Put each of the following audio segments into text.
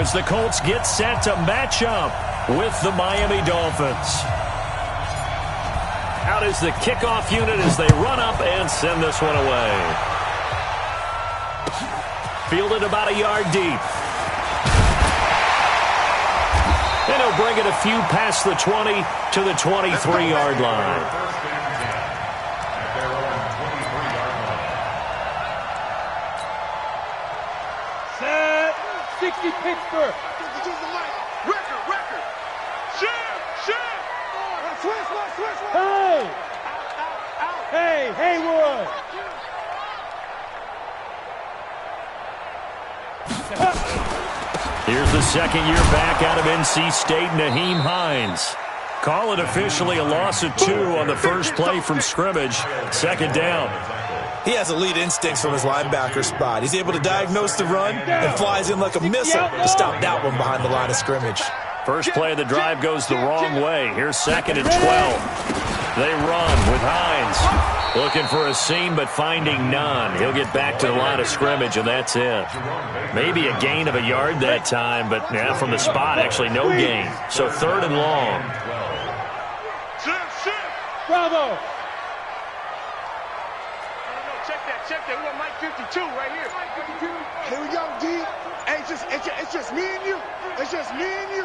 as the Colts get set to match up with the Miami Dolphins. Out is the kickoff unit as they run up and send this one away. Fielded about a yard deep. And he'll bring it a few past the 20 to the 23-yard line. Set. 60 Pittsburgh. Record. Shit. Switch. Hey, Haywood. Here's the second year back out of NC State, Nyheim Hines. Call it officially a loss of 2 on the first play from scrimmage. Second down. He has elite instincts from his linebacker spot. He's able to diagnose the run and flies in like a missile to stop that one behind the line of scrimmage. First play of the drive goes the wrong way. Here's second and 12. They run with Hines. Looking for a seam, but finding none. He'll get back to the line of scrimmage, and that's it. Maybe a gain of a yard that time, but from the spot, actually no gain. So third and long. Bravo. Check that. We got Mike 52 right here. Here we go, D. Hey, it's just me and you. It's just me and you.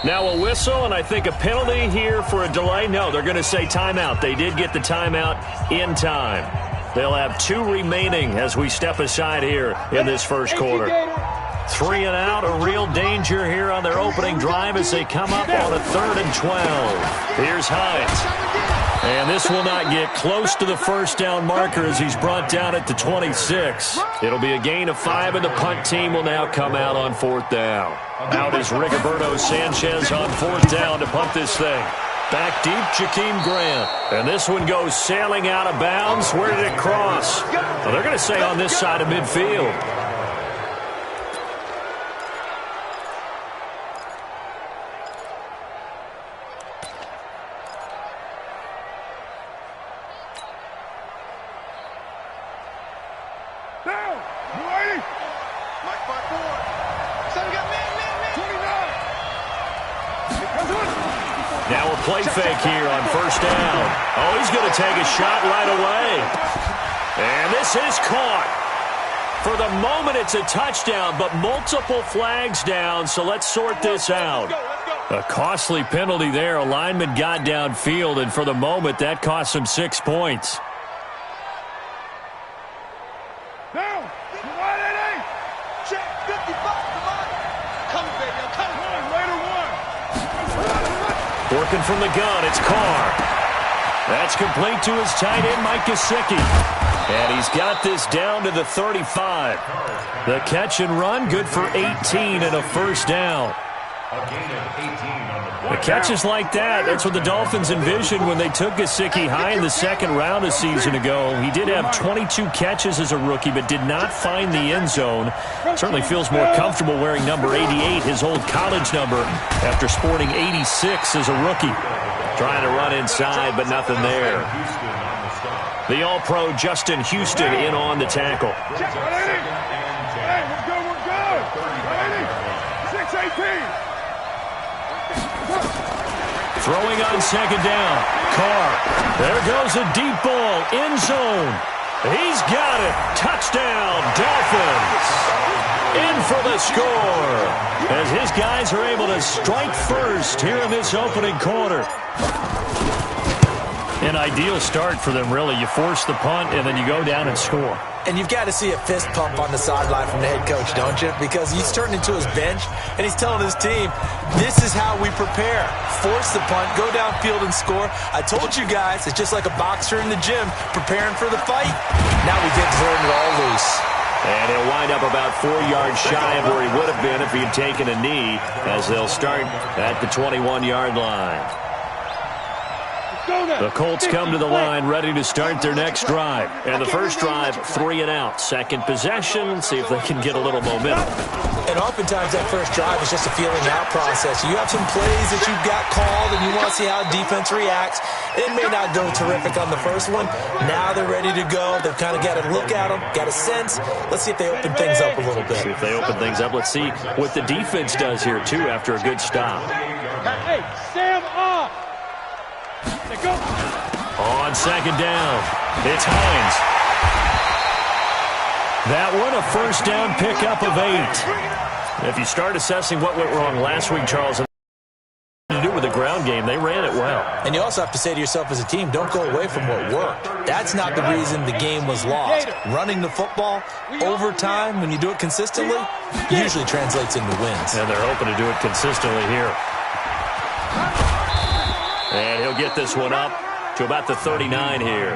Now a whistle, and I think a penalty here for a delay. No, they're going to say timeout. They did get the timeout in time. They'll have 2 remaining as we step aside here in this first quarter. 3 and out, a real danger here on their opening drive as they come up on a 3rd and 12. Here's Hines. And this will not get close to the first down marker as he's brought down at the 26. It'll be a gain of 5, and the punt team will now come out on 4th down. Out is Rigoberto Sanchez on 4th down to punt this thing. Back deep, Jakeem Grant. And this one goes sailing out of bounds. Where did it cross? Well, they're going to say on this side of midfield. Now a play fake here on first down. Oh, he's going to take a shot right away. And this is caught. For the moment, it's a touchdown, but multiple flags down, so let's sort this out. A costly penalty there. A lineman got downfield, and for the moment, that cost him 6 points. Working from the gun, it's Carr. That's complete to his tight end, Mike Gesicki. And he's got this down to the 35. The catch and run, good for 18 and a first down. The catches like that, that's what the Dolphins envisioned when they took Gesicki high in the second round a season ago. He did have 22 catches as a rookie, but did not find the end zone. Certainly feels more comfortable wearing number 88, his old college number, after sporting 86 as a rookie. Trying to run inside, but nothing there. The All-Pro Justin Houston in on the tackle. Hey, we're good. 6-18. Throwing on second down. Carr. There goes a deep ball. End zone. He's got it. Touchdown, Dolphins. In for the score. As his guys are able to strike first here in this opening quarter. An ideal start for them, really. You force the punt, and then you go down and score. And you've got to see a fist pump on the sideline from the head coach, don't you? Because he's turned into his bench, and he's telling his team, this is how we prepare. Force the punt, go downfield and score. I told you guys, it's just like a boxer in the gym preparing for the fight. Now we get to turn it all loose. And he'll wind up about 4 yards shy of where he would have been if he had taken a knee, as they'll start at the 21-yard line. The Colts come to the line ready to start their next drive. And the first drive, 3 and out. Second possession, see if they can get a little momentum. And oftentimes that first drive is just a feeling out process. You have some plays that you've got called and you want to see how defense reacts. It may not go terrific on the first one. Now they're ready to go. They've kind of got to look at them, got a sense. Let's see if they open things up a little bit. See if they open things up. Let's see what the defense does here, too, after a good stop. Hey, Sam off. Go. On second down, it's Hines. That one, a first down pickup of 8. If you start assessing what went wrong last week, Charles, to do with the ground game, they ran it well. And you also have to say to yourself as a team, don't go away from what worked. That's not the reason the game was lost. Running the football over time, when you do it consistently, usually translates into wins. And they're hoping to do it consistently here. And he'll get this one up to about the 39 here.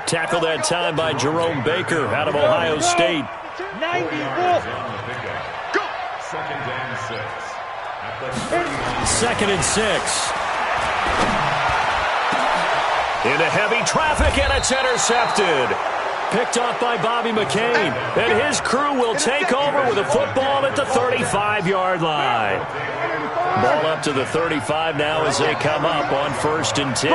Tackled that time by Jerome Baker out of Ohio State. 90. Go. Second and 6. Into heavy traffic, and it's intercepted. Picked off by Bobby McCain. And his crew will take over with a football at the 35-yard line. Ball up to the 35 now as they come up on 1st and 10.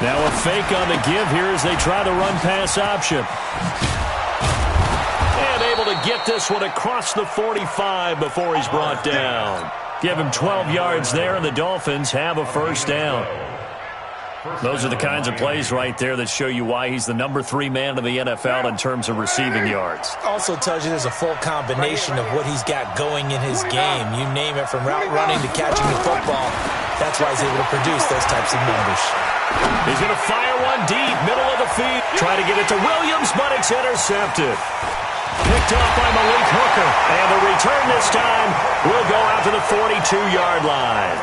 Now a fake on the give here as they try the run-pass option. And able to get this one across the 45 before he's brought down. Give him 12 yards there, and the Dolphins have a first down. Those are the kinds of plays right there that show you why he's the number 3 man in the NFL in terms of receiving yards. Also tells you there's a full combination of what he's got going in his game. You name it, from route running to catching the football. That's why he's able to produce those types of numbers. He's going to fire one deep, middle of the field. Try to get it to Williams, but it's intercepted. Picked off by Malik Hooker. And the return this time will go out to the 42-yard line.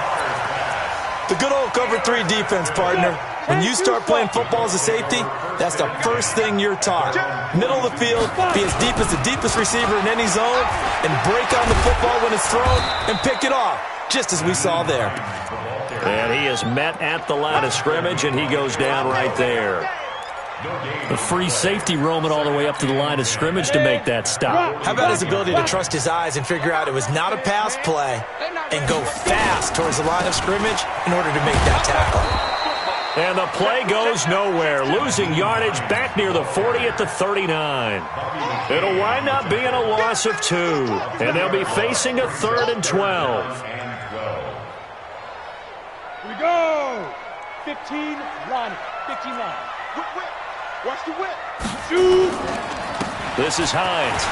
The good old cover 3 defense, partner. When you start playing football as a safety, that's the first thing you're taught. Middle of the field, be as deep as the deepest receiver in any zone, and break on the football when it's thrown and pick it off, just as we saw there. And he is met at the line of scrimmage, and he goes down right there. The free safety roaming all the way up to the line of scrimmage to make that stop. How about his ability to trust his eyes and figure out it was not a pass play and go fast towards the line of scrimmage in order to make that tackle. And the play goes nowhere, losing yardage back near the 40 at the 39. It'll wind up being a loss of 2, and they'll be facing a 3rd and 12. We go. 15 line. 15 line. Whip. Watch the whip. Shoot. This is Hines.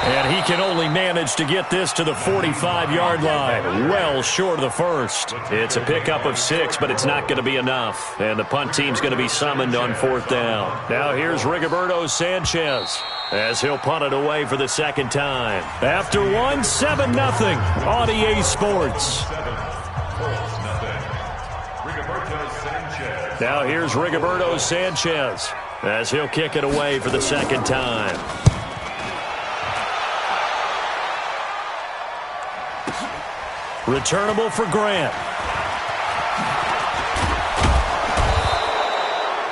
And he can only manage to get this to the 45-yard line, well short of the first. It's a pickup of 6, but it's not going to be enough. And the punt team's going to be summoned on 4th down. Now here's Rigoberto Sanchez as he'll punt it away for the second time. After one, 7-0 on EA Sports. Now here's Rigoberto Sanchez as he'll kick it away for the second time. Returnable for Grant.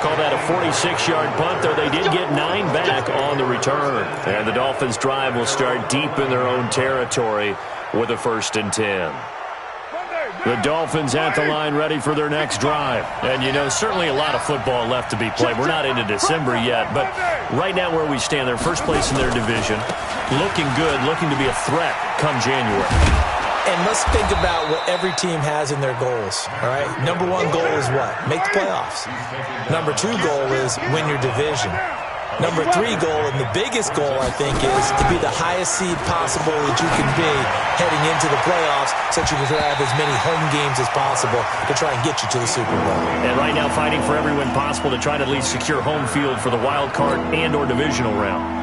Call that a 46-yard punt, though they did get 9 back on the return. And the Dolphins' drive will start deep in their own territory with a 1st and 10. The Dolphins at the line ready for their next drive. And, you know, certainly a lot of football left to be played. We're not into December yet, but right now where we stand, they're first place in their division, looking good, looking to be a threat come January. And let's think about what every team has in their goals, all right? Number 1 goal is what? Make the playoffs. Number 2 goal is win your division. Number 3 goal, and the biggest goal, I think, is to be the highest seed possible that you can be heading into the playoffs so that you can have as many home games as possible to try and get you to the Super Bowl. And right now fighting for every win possible to try to at least secure home field for the wild card and or divisional round.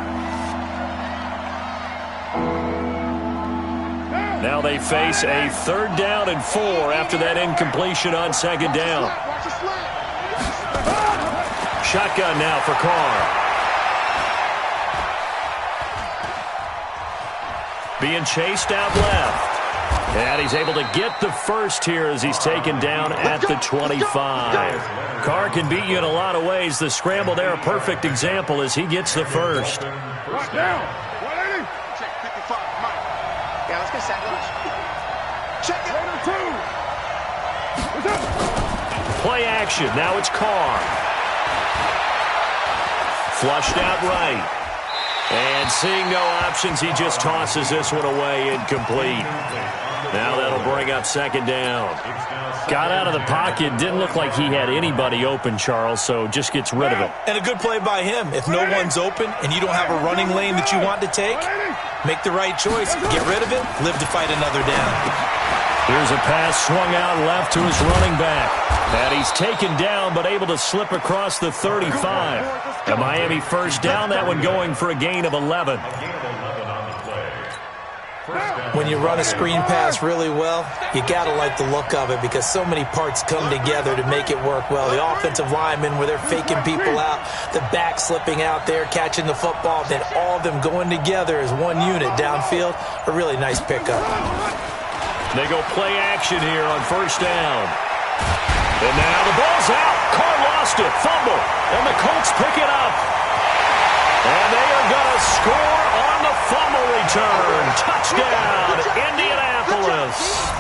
Now they face a 3rd down and 4 after that incompletion on 2nd down. Shotgun now for Carr. being chased out left. And he's able to get the first here as he's taken down at the 25. Carr can beat you in a lot of ways. The scramble there, a perfect example as he gets the first. Right down. 180. Check 55. Mike. Yeah, let's get set. Check it. 2. What's up? Play action. Now it's Carr. Flushed out right. And seeing no options, he just tosses this one away incomplete. Now that'll bring up second down. Got out of the pocket. Didn't look like he had anybody open, Charles, so just gets rid of it. And a good play by him. If no one's open and you don't have a running lane that you want to take, make the right choice. Get rid of it. Live to fight another down. Here's a pass swung out left to his running back. And he's taken down but able to slip across the 35. A Miami first down, that one going for a gain of 11. When you run a screen pass really well, you got to like the look of it because so many parts come together to make it work well. The offensive linemen where they're faking people out, the back slipping out there, catching the football, then all of them going together as one unit downfield. A really nice pickup. They go play action here on first down. And now the ball's out. Carr lost it. Fumble. And the Colts pick it up. And they are going to score on the fumble return. Touchdown, Indianapolis.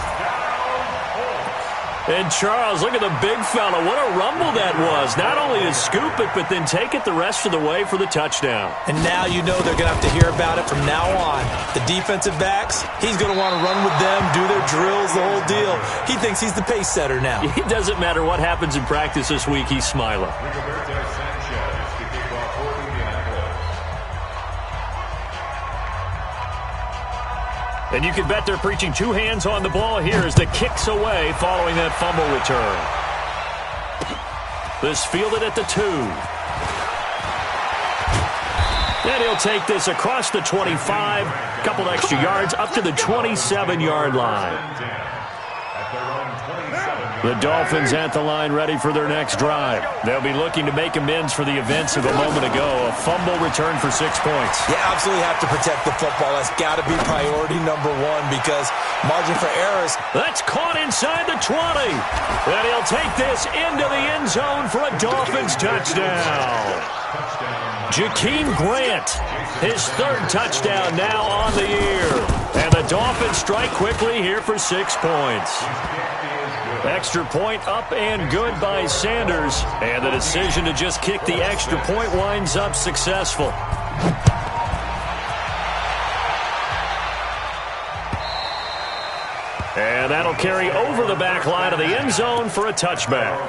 And Charles, look at the big fella. What a rumble that was. Not only to scoop it, but then take it the rest of the way for the touchdown. And now you know they're going to have to hear about it from now on. The defensive backs, he's going to want to run with them, do their drills, the whole deal. He thinks he's the pace setter now. It doesn't matter what happens in practice this week, he's smiling. And you can bet they're preaching two hands on the ball here as the kick's away following that fumble return. This fielded at the 2. Then he'll take this across the 25, couple extra yards up to the 27-yard line. The Dolphins at the line ready for their next drive. They'll be looking to make amends for the events of a moment ago. A fumble return for 6 points. You absolutely have to protect the football. That's got to be priority number one because margin for errors. That's caught inside the 20. And he'll take this into the end zone for a Dolphins touchdown. Jakeem Grant, his third touchdown now on the year. And the Dolphins strike quickly here for 6 points. Extra point up and good by Sanders. And the decision to just kick the extra point winds up successful. And that'll carry over the back line of the end zone for a touchback.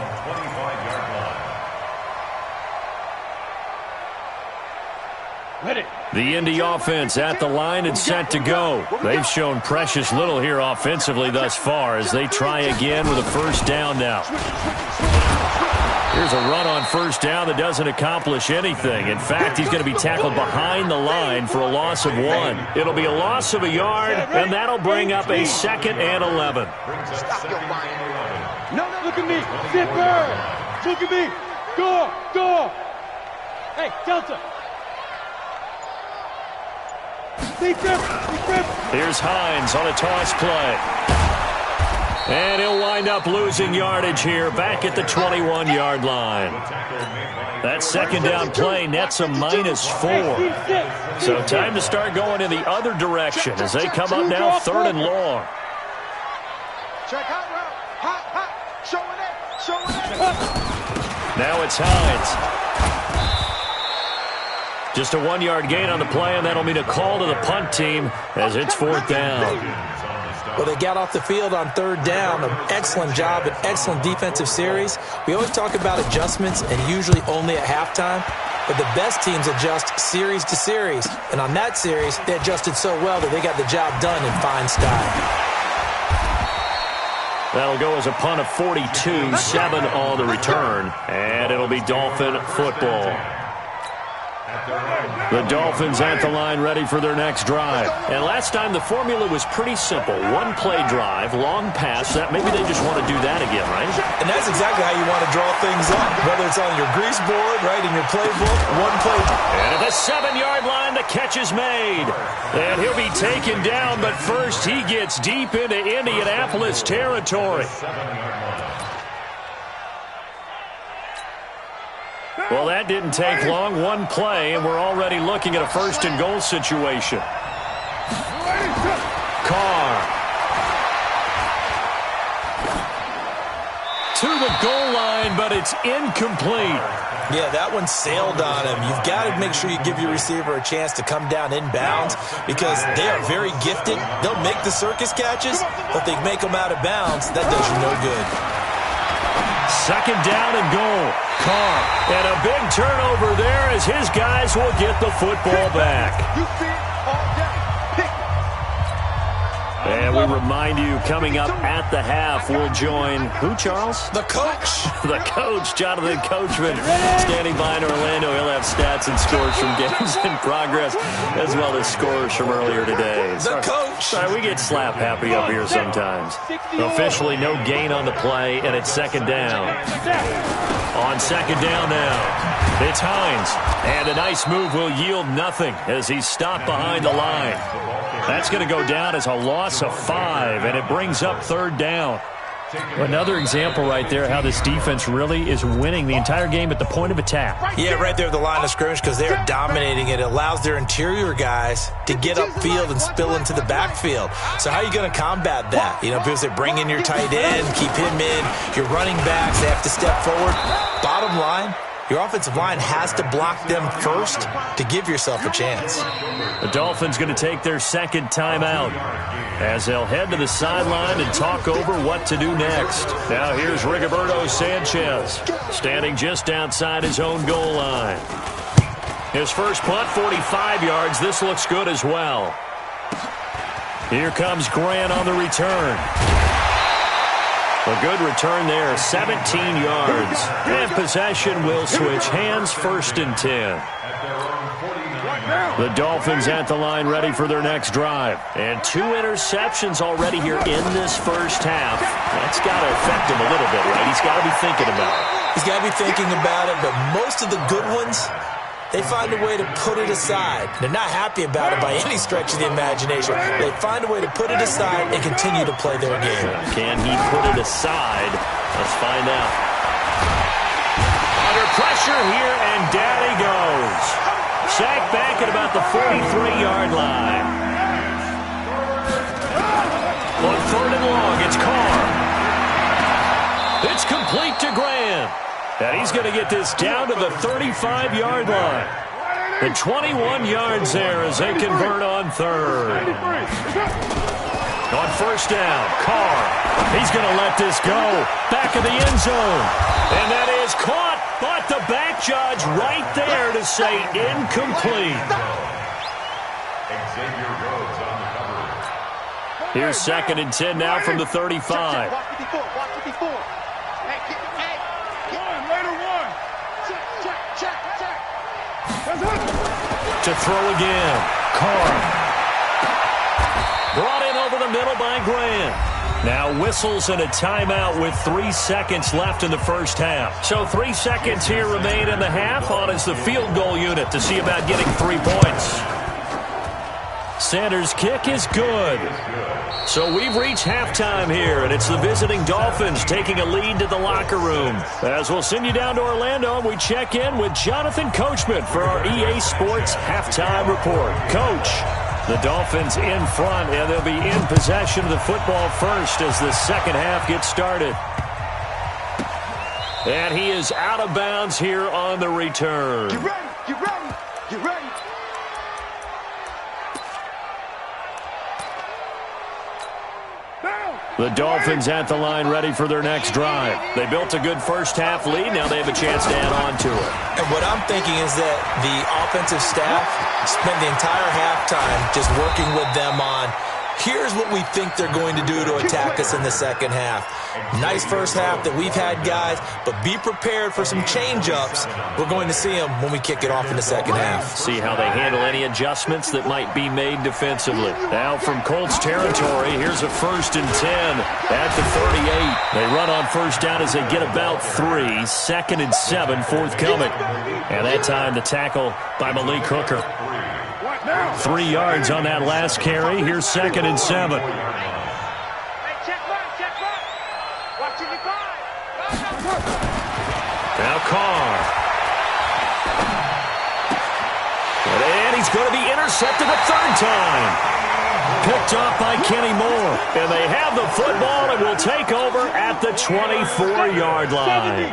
The Indy offense at the line and set to go. They've shown precious little here offensively thus far as they try again with a first down now. Here's a run on first down that doesn't accomplish anything. In fact, he's going to be tackled behind the line for a loss of 1. It'll be a loss of a yard, and that'll bring up a 2nd and 11. No, look at me. Zipper. Look at me. Door. Hey, Delta. Here's Hines on a toss play. And he'll wind up losing yardage here back at the 21-yard line. That second down play nets a -4. So time to start going in the other direction as they come up now 3rd and long. Check hot route. Hot. Showing it. Now it's Hines. Just a 1-yard gain on the play, and that'll mean a call to the punt team as it's 4th down. Well, they got off the field on 3rd down. An excellent job, an excellent defensive series. We always talk about adjustments and usually only at halftime, but the best teams adjust series to series. And on that series, they adjusted so well that they got the job done in fine style. That'll go as a punt of 42, 7 on the return, and it'll be Dolphin football. The Dolphins at the line ready for their next drive. And last time the formula was pretty simple. One play drive, long pass. That maybe they just want to do that again, right? And that's exactly how you want to draw things up. Whether it's on your grease board, right, in your playbook, one play. And at the 7-yard line, the catch is made. And he'll be taken down, but first he gets deep into Indianapolis territory. Well, that didn't take long. One play, and we're already looking at a first-and-goal situation. Carr. To the goal line, but it's incomplete. Yeah, that one sailed on him. You've got to make sure you give your receiver a chance to come down inbounds because they are very gifted. They'll make the circus catches, but they make them out of bounds. That does you no good. Second down and goal. Carr. And a big turnover there as his guys will get the football back. And we remind you, coming up at the half, we'll join who, Charles? The coach. The coach, Jonathan Coachman, standing by in Orlando. He'll have stats and scores from games in progress, as well as scores from earlier today. The coach. Sorry, we get slap happy up here sometimes. Officially, no gain on the play, and it's second down. On second down now, it's Hines. And a nice move will yield nothing as he's stopped behind the line. That's going to go down as a loss of 5, and it brings up third down. Another example right there how this defense really is winning the entire game at the point of attack. Yeah, right there at the line of scrimmage because they are dominating it. It allows their interior guys to get upfield and spill into the backfield. So how are you going to combat that? You know, people say bring in your tight end, keep him in. Your running backs, they have to step forward. Bottom line, your offensive line has to block them first to give yourself a chance. The Dolphins going to take their second timeout as they'll head to the sideline and talk over what to do next. Now here's Rigoberto Sanchez standing just outside his own goal line. His first punt, 45 yards. This looks good as well. Here comes Grant on the return. A good return there, 17 yards. And possession will switch hands, first and 10. The Dolphins at the line ready for their next drive. And 2 interceptions already here in this first half. That's got to affect him a little bit, right? He's got to be thinking about it. He's got to be thinking about it, but most of the good ones, they find a way to put it aside. They're not happy about it by any stretch of the imagination. They find a way to put it aside and continue to play their game. Can he put it aside? Let's find out. Under pressure here, and down he goes. Sacked back at about the 43-yard line. On third and long, it's Carr. It's complete to Graham. And he's going to get this down to the 35-yard line. And 21 yards there as they convert on third. On first down, Carr. He's going to let this go. Back of the end zone. And that is caught, but the back judge right there to say incomplete. Here's second and 10 now from the 35. To throw again. Carr. Brought in over the middle by Grant. Now whistles and a timeout with 3 seconds left in the first half. So 3 seconds here remain in the half. On is the field goal unit to see about getting 3 points. Sanders' kick is good. So we've reached halftime here, and it's the visiting Dolphins taking a lead to the locker room. As we'll send you down to Orlando, and we check in with Jonathan Coachman for our EA Sports Halftime Report. Coach, the Dolphins in front, and they'll be in possession of the football first as the second half gets started. And he is out of bounds here on the return. Get ready, get ready, get ready. The Dolphins at the line ready for their next drive. They built a good first half lead. Now they have a chance to add on to it. And what I'm thinking is that the offensive staff spent the entire halftime just working with them on Here's what we think they're going to do to attack us in the second half. Nice first half that we've had, guys, but be prepared for some change-ups. We're going to see them when we kick it off in the second half. See how they handle any adjustments that might be made defensively. Now from Colts territory, here's a 1st and 10 at the 38. They run on first down as they get about 3. 2nd and 7 forthcoming. And that time the tackle by Malik Hooker. 3 yards on that last carry. Here's 2nd and 7. Now Carr. And he's going to be intercepted a 3rd time. Picked off by Kenny Moore. And they have the football and will take over at the 24-yard line.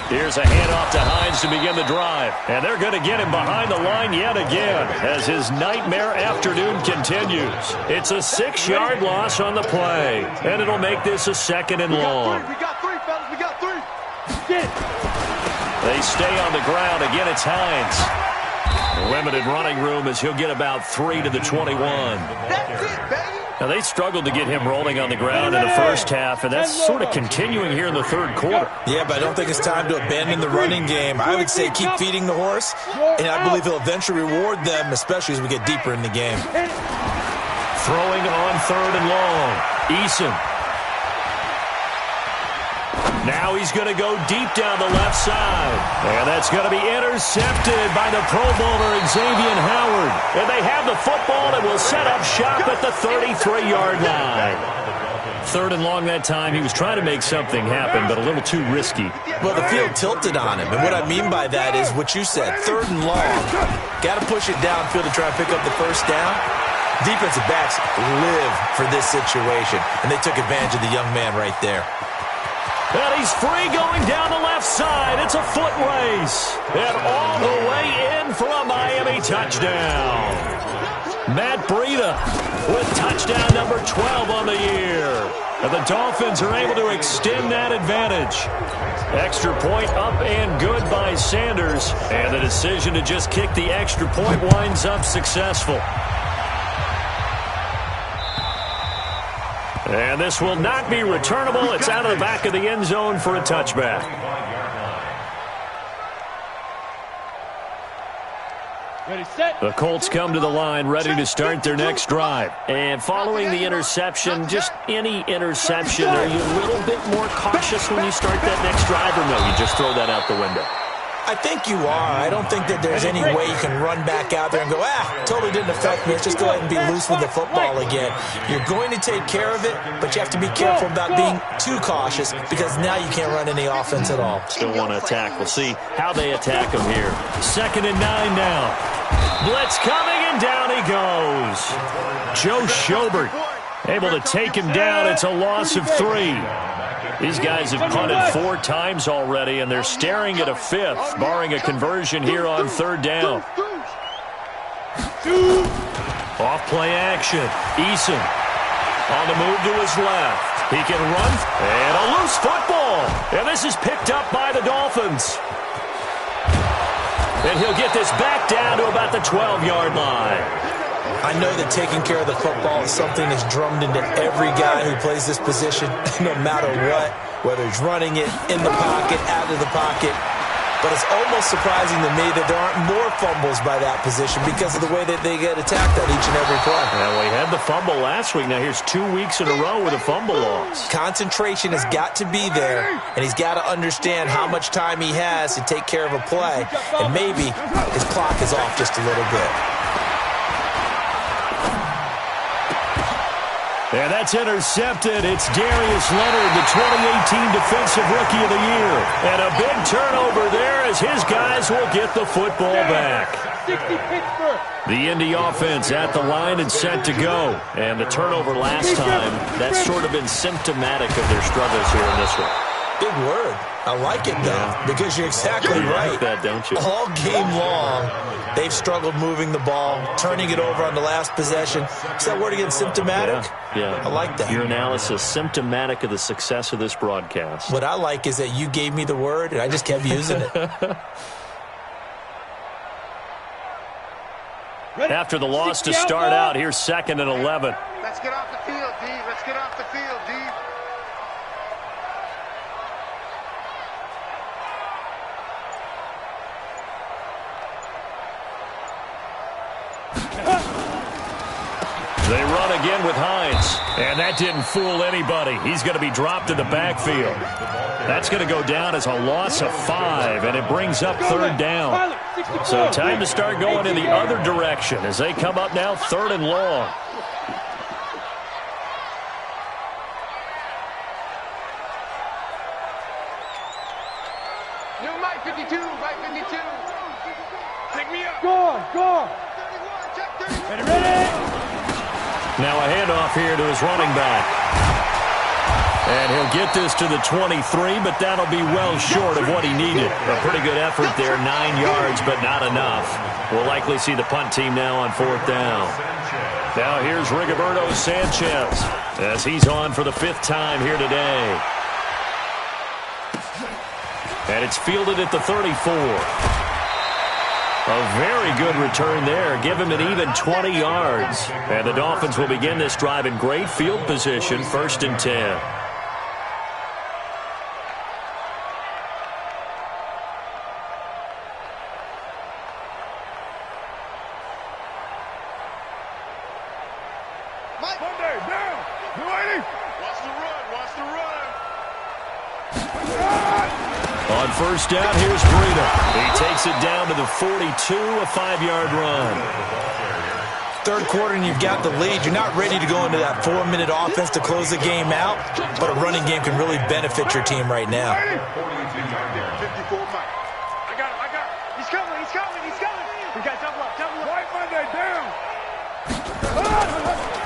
Here's a handoff to Hines to begin the drive. And they're going to get him behind the line yet again as his nightmare afternoon continues. It's a 6-yard loss on the play. And it'll make this a 2nd and long. We got 3, fellas. We got 3. They stay on the ground. Again, it's Hines. Limited running room as he'll get about 3 to the 21. That's it, baby. Now, they struggled to get him rolling on the ground in the first half, and that's sort of continuing here in the 3rd quarter. Yeah, but I don't think it's time to abandon the running game. I would say keep feeding the horse, and I believe he'll eventually reward them, especially as we get deeper in the game. Throwing on 3rd and long. Eason. Now he's going to go deep down the left side. And that's going to be intercepted by the Pro Bowler Xavier Howard. And they have the football and will set up shop at the 33-yard line. 3rd and long that time. He was trying to make something happen, but a little too risky. Well, the field tilted on him. And what I mean by that is what you said. 3rd and long. Got to push it downfield to try and pick up the first down. Defensive backs live for this situation. And they took advantage of the young man right there. And he's free going down the left side. It's a foot race. And all the way in for a Miami touchdown. Matt Breida with touchdown number 12 on the year. And the Dolphins are able to extend that advantage. Extra point up and good by Sanders. And the decision to just kick the extra point winds up successful. And this will not be returnable. It's out of the back of the end zone for a touchback. The Colts come to the line ready to start their next drive. And following the interception, just any interception, are you a little bit more cautious when you start that next drive, or no, you just throw that out the window? I think you are. I don't think that there's any way you can run back out there and go, totally didn't affect me. Let's just go ahead and be loose with the football again. You're going to take care of it, but you have to be careful about being too cautious because now you can't run any offense at all. Still want to attack. We'll see how they attack him here. 2nd and 9 now. Blitz coming, and down he goes. Joe Schobert able to take him down. It's a loss of 3. These guys have punted 4 times already, and they're staring at a 5th, barring a conversion here on 3rd down. Off play action. Eason on the move to his left. He can run, and a loose football. And this is picked up by the Dolphins. And he'll get this back down to about the 12-yard line. I know that taking care of the football is something that's drummed into every guy who plays this position, no matter what, whether he's running it in the pocket, out of the pocket. But it's almost surprising to me that there aren't more fumbles by that position because of the way that they get attacked on each and every play. Well, we had the fumble last week. Now here's 2 weeks in a row with a fumble loss. Concentration has got to be there, and he's got to understand how much time he has to take care of a play, and maybe his clock is off just a little bit. And that's intercepted. It's Darius Leonard, the 2018 Defensive Rookie of the Year. And a big turnover there as his guys will get the football back. The Indy offense at the line and set to go. And the turnover last time, that's sort of been symptomatic of their struggles here in this one. Big word. I like it, though, because you're exactly right. Like that, don't you? All game long, they've struggled moving the ball, turning it over on the last possession. Is that word again, symptomatic? Yeah. I like that. Your analysis, symptomatic of the success of this broadcast. What I like is that you gave me the word, and I just kept using it. after the loss to start out. Here's 2nd and 11. Let's get off the field, D. Let's get off the field, D. They run again with Hines, and that didn't fool anybody. He's going to be dropped in the backfield. That's going to go down as a loss of 5, and it brings up 3rd down. So time to start going in the other direction as they come up now 3rd and long. New Mike 52, Mike 52. Pick me up. Go. Ready. Now a handoff here to his running back. And he'll get this to the 23, but that'll be well short of what he needed. A pretty good effort there, 9 yards, but not enough. We'll likely see the punt team now on 4th down. Now here's Rigoberto Sanchez as he's on for the 5th time here today. And it's fielded at the 34. A very good return there. Give him an even 20 yards. And the Dolphins will begin this drive in great field position, 1st and 10. Monday, down. New 80. Watch the run. On 1st down, here's Breida. He takes it down to the 42, a 5-yard run. 3rd quarter and you've got the lead. You're not ready to go into that 4-minute offense to close the game out, but a running game can really benefit your team right now. 54 Mike. I got him. He's coming. We got double up. White Monday, down.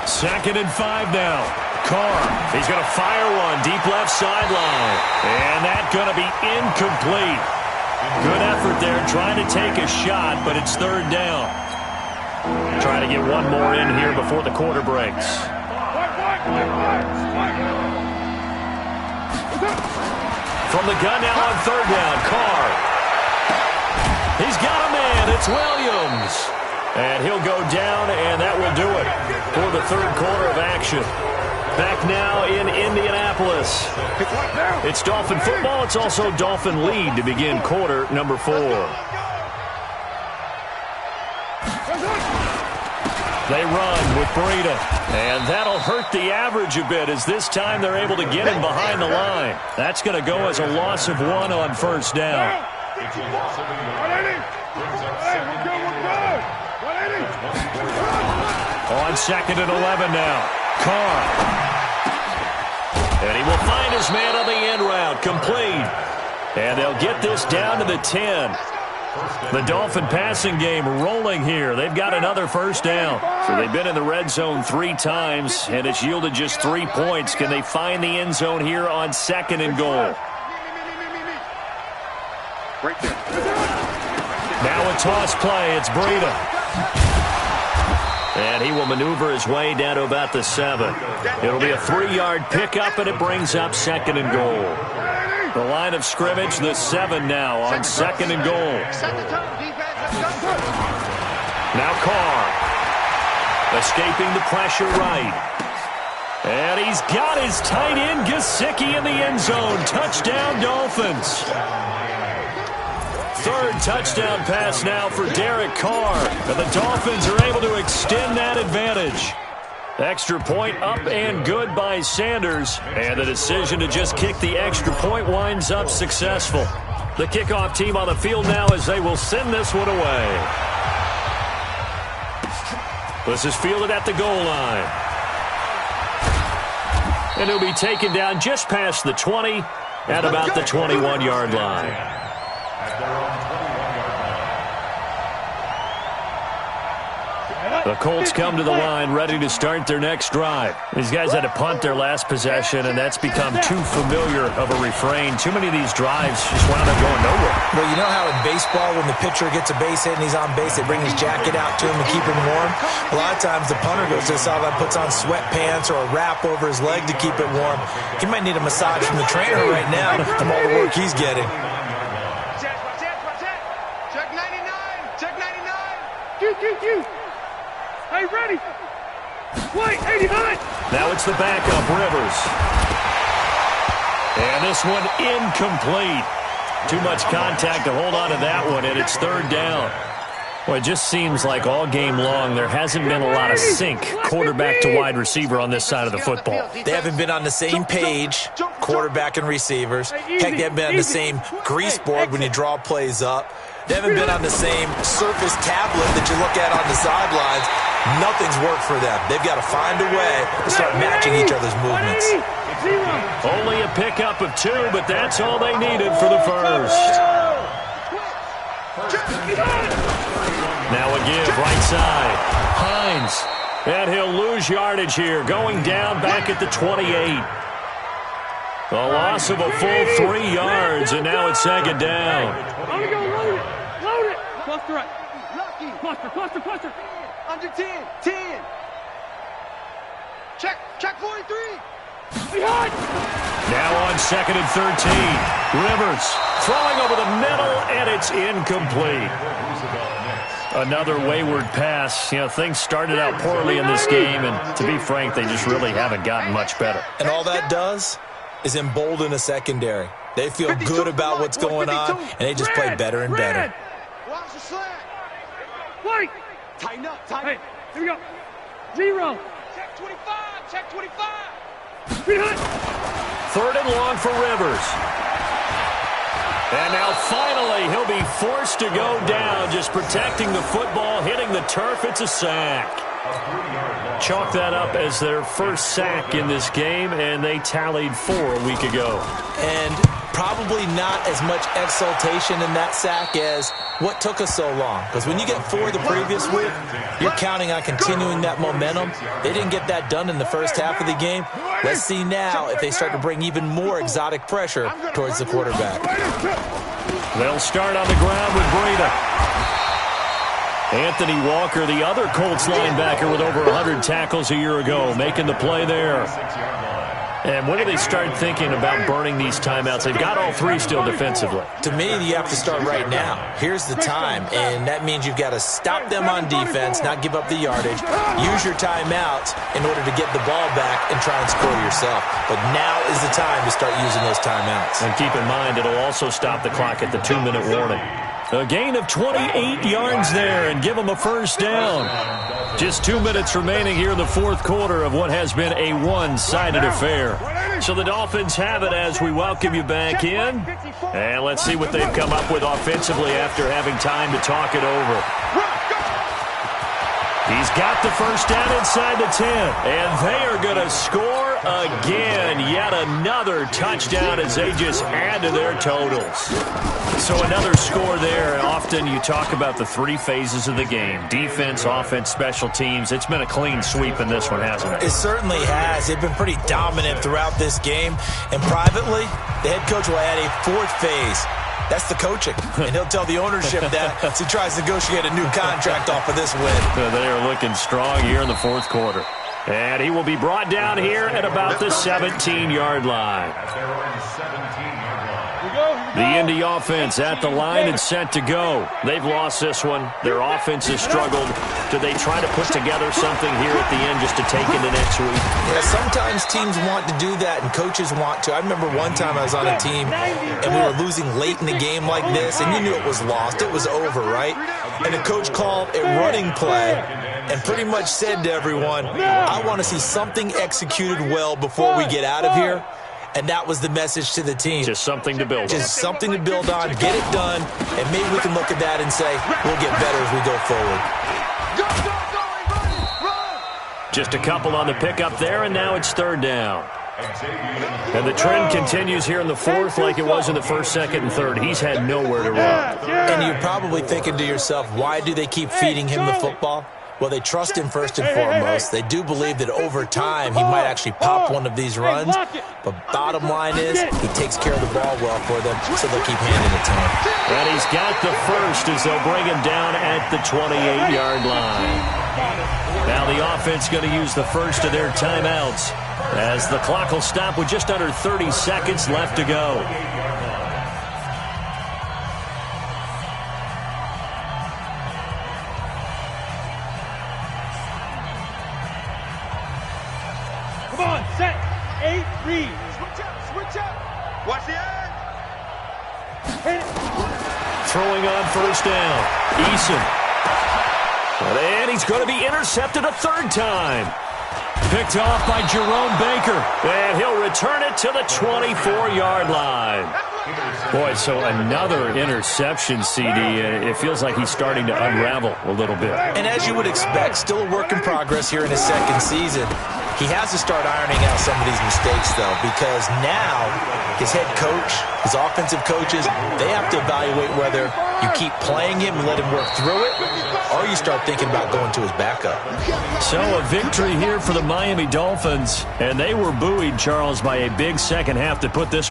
2nd and 5 now. Carr, he's going to fire one deep left sideline. And that's going to be incomplete. Good effort there trying to take a shot, but it's 3rd down. Trying to get one more in here before the quarter breaks. From the gun now on 3rd down, Carr. He's got a man. It's Williams. And he'll go down, and that will do it for the 3rd quarter of action. Back now in Indianapolis. It's Dolphin football. It's also Dolphin lead to begin quarter number 4. They run with Breida. And that'll hurt the average a bit as this time they're able to get him behind the line. That's going to go as a loss of 1 on 1st down. On 2nd and 11 now. Carr. And he will find his man on the end route. Complete. And they'll get this down to the 10. The Dolphin passing game rolling here. They've got another 1st down. So they've been in the red zone 3 times, and it's yielded just 3 points. Can they find the end zone here on 2nd and goal? Right there. Now a toss play. It's Breida. And he will maneuver his way down to about the 7. It'll be a 3-yard pickup, and it brings up 2nd and goal. The line of scrimmage, the 7 now on 2nd and goal. Now Carr. Escaping the pressure right. And he's got his tight end, Gesicki, in the end zone. Touchdown, Dolphins. 3rd touchdown pass now for Derek Carr. And the Dolphins are able to extend that advantage. Extra point up and good by Sanders. And the decision to just kick the extra point winds up successful. The kickoff team on the field now as they will send this one away. This is fielded at the goal line. And he'll be taken down just past the 20 at about the 21-yard line. The Colts come to the line ready to start their next drive. These guys had to punt their last possession, and that's become too familiar of a refrain. Too many of these drives just wound up going nowhere. Well, you know how in baseball when the pitcher gets a base hit and he's on base, they bring his jacket out to him to keep him warm? A lot of times the punter goes to the sideline, puts on sweatpants or a wrap over his leg to keep it warm. He might need a massage from the trainer right now from all the work he's getting. Check 99. Check 99. Hey, ready? Wait, 80 high. Now it's the backup, Rivers. And this one incomplete. Too much contact to hold on to that one, and it's third down. Well, it just seems like all game long there hasn't been a lot of sync quarterback to wide receiver on this side of the football. They haven't been on the same page, quarterback and receivers. Heck, they haven't been on the same grease board when you draw plays up. They haven't been on the same surface tablet that you look at on the sidelines. Nothing's worked for them. They've got to find a way to start matching each other's movements. Only a pickup of 2, but that's all they needed for the first. Now a give, right side. Hines. And he'll lose yardage here, going down back at the 28. A loss of a full 3 yards, and now it's second down. I'm going to go load it. Load it. Cluster right. Cluster. Under 10. 10. Check 43. Behind. Now on second and 13. Rivers throwing over the middle, and it's incomplete. Another wayward pass. You know, things started out poorly in this game, and to be frank, they just really haven't gotten much better. And all that does is embolden a secondary. They feel good about what's going on, and they just play better and better. Watch the slack. Wait. Tighten up. Hey, here we go. 0. Check 25. Check 25. Behind. Third and long for Rivers. And now finally he'll be forced to go down, just protecting the football, hitting the turf. It's a sack. Chalk that up as their first sack in this game, and they tallied 4 a week ago. And probably not as much exultation in that sack as what took us so long. Because when you get 4 the previous week, you're counting on continuing that momentum. They didn't get that done in the first half of the game. Let's see now if they start to bring even more exotic pressure towards the quarterback. They'll start on the ground with Breida. Anthony Walker, the other Colts linebacker with over 100 tackles a year ago, making the play there. And when do they start thinking about burning these timeouts? They've got all 3 still defensively. To me, you have to start right now. Here's the time, and that means you've got to stop them on defense, not give up the yardage, use your timeouts in order to get the ball back and try and score yourself. But now is the time to start using those timeouts. And keep in mind, it'll also stop the clock at the 2-minute warning. A gain of 28 yards there and give them a first down. Just 2 minutes remaining here in the fourth quarter of what has been a one-sided affair. So the Dolphins have it as we welcome you back in. And let's see what they've come up with offensively after having time to talk it over. He's got the first down inside the 10. And they are going to score again. Yet another touchdown as they just add to their totals. So another score there. And often you talk about the 3 phases of the game. Defense, offense, special teams. It's been a clean sweep in this one, hasn't it? It certainly has. They've been pretty dominant throughout this game. And privately, the head coach will add a 4th phase. That's the coaching. And he'll tell the ownership that as he tries to negotiate a new contract off of this win. They are looking strong here in the fourth quarter. And he will be brought down here at about the 17-yard line. The Indy offense at the line and set to go. They've lost this one. Their offense has struggled. Do they try to put together something here at the end just to take into next week? Yeah, sometimes teams want to do that and coaches want to. I remember one time I was on a team and we were losing late in the game like this, and you knew it was lost. It was over, right? And the coach called a running play and pretty much said to everyone, I want to see something executed well before we get out of here. And that was the message to the team. Just something to build on. Just something to build on, get it done, and maybe we can look at that and say, we'll get better as we go forward. Just a couple on the pickup there, and now it's third down. And the trend continues here in the fourth like it was in the first, second, and third. He's had nowhere to run. And you're probably thinking to yourself, why do they keep feeding him the football? Well, they trust him first and foremost. They do believe that over time he might actually pop one of these runs. But bottom line is he takes care of the ball well for them, so they'll keep handing it to him. And he's got the first as they'll bring him down at the 28-yard line. Now the offense going to use the first of their timeouts as the clock will stop with just under 30 seconds left to go. Read. Switch up. Watch the edge. Throwing on first down. Eason. And he's going to be intercepted a third time. Picked off by Jerome Baker. And he'll return it to the 24-yard line. Boy, so another interception, CD. It feels like he's starting to unravel a little bit. And as you would expect, still a work in progress here in his second season. He has to start ironing out some of these mistakes, though, because now his head coach, his offensive coaches, they have to evaluate whether you keep playing him and let him work through it, or you start thinking about going to his backup. So a victory here for the Miami Dolphins, and they were buoyed, Charles, by a big second half to put this